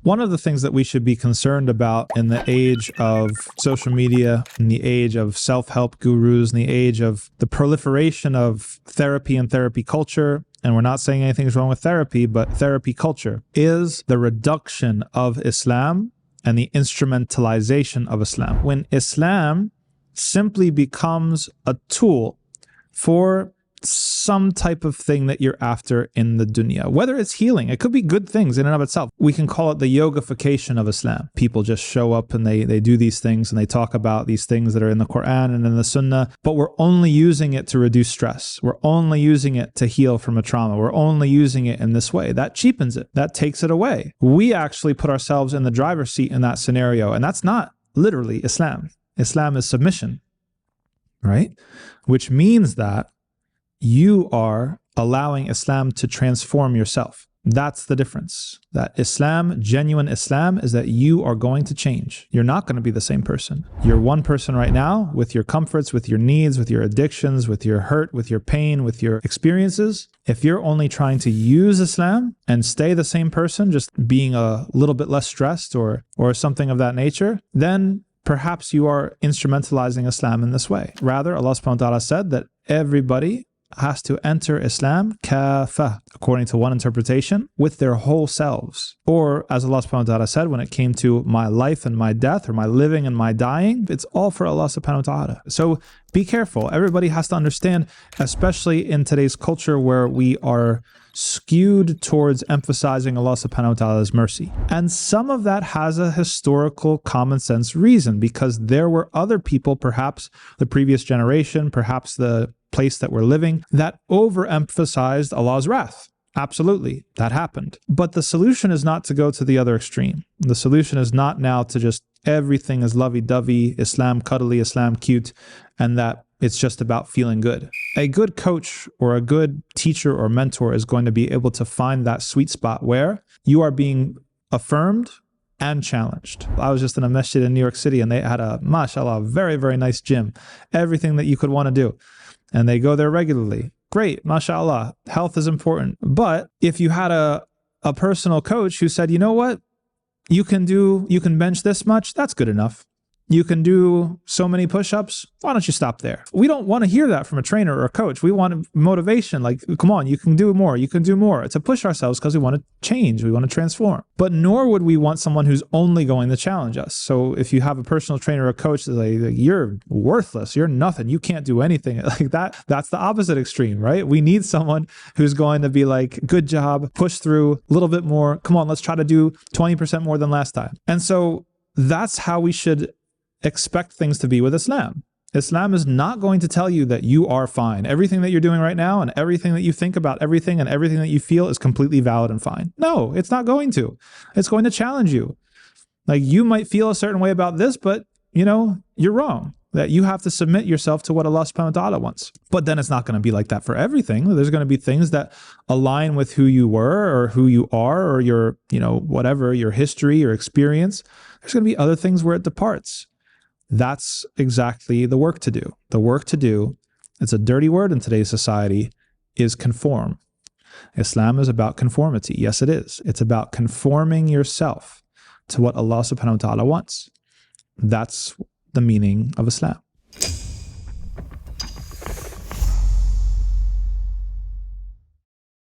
One of the things that we should be concerned about in the age of social media, in the age of self-help gurus, in the age of the proliferation of therapy and therapy culture, and we're not saying anything's wrong with therapy, but therapy culture, is the reduction of Islam and the instrumentalization of Islam. When Islam simply becomes a tool for some type of thing that you're after in the dunya, whether it's healing, it could be good things in and of itself. We can call it the yogification of Islam. People just show up and they do these things and they talk about these things that are in the Quran and in the Sunnah, but we're only using it to reduce stress. We're only using it to heal from a trauma. We're only using it in this way. That cheapens it. That takes it away. We actually put ourselves in the driver's seat in that scenario, and that's not literally Islam. Islam is submission, right? Which means that you are allowing Islam to transform yourself. That's the difference. That Islam, genuine Islam, is that you are going to change. You're not going to be the same person. You're one person right now with your comforts, with your needs, with your addictions, with your hurt, with your pain, with your experiences. If you're only trying to use Islam and stay the same person, just being a little bit less stressed or something of that nature, then perhaps you are instrumentalizing Islam in this way. Rather, Allah subhanahu wa ta'ala said that everybody has to enter Islam kafa, according to one interpretation, with their whole selves. Or as Allah subhanahu wa ta'ala said, when it came to my life and my death, or my living and my dying, it's all for Allah subhanahu wa ta'ala. So be careful. Everybody has to understand, especially in today's culture where we are skewed towards emphasizing Allah subhanahu wa ta'ala's mercy. And some of that has a historical common sense reason, because there were other people, perhaps the previous generation, perhaps the place that we're living, that overemphasized Allah's wrath. Absolutely, that happened. But the solution is not to go to the other extreme. The solution is not now to just everything is lovey-dovey, Islam cuddly, Islam cute, and that it's just about feeling good. A good coach or a good teacher or mentor is going to be able to find that sweet spot where you are being affirmed and challenged. I was just in a masjid in New York City and they had a, mashallah, very, very nice gym. Everything that you could want to do. And they go there regularly. Great, mashallah, health is important. But if you had a personal coach who said, you know what, you can bench this much, that's good enough. You can do so many push-ups, why don't you stop there? We don't want to hear that from a trainer or a coach. We want motivation, like, come on, you can do more, you can do more. To push ourselves because we want to change, we want to transform. But nor would we want someone who's only going to challenge us. So if you have a personal trainer or a coach that's like, you're worthless, you're nothing, you can't do anything, like that's the opposite extreme, right? We need someone who's going to be like, good job, push through a little bit more, come on, let's try to do 20% more than last time. And so that's how we should expect things to be with Islam. Islam is not going to tell you that you are fine. Everything that you're doing right now and everything that you think about everything and everything that you feel is completely valid and fine. No, it's not going to. It's going to challenge you. Like, you might feel a certain way about this, but you're wrong. That you have to submit yourself to what Allah subhanahu wa ta'ala wants. But then it's not going to be like that for everything. There's going to be things that align with who you were or who you are or your, whatever, your history, your experience. There's going to be other things where it departs. That's exactly the work to do. The work to do, it's a dirty word in today's society, is conform. Islam is about conformity. Yes, it is. It's about conforming yourself to what Allah subhanahu wa ta'ala wants. That's the meaning of Islam.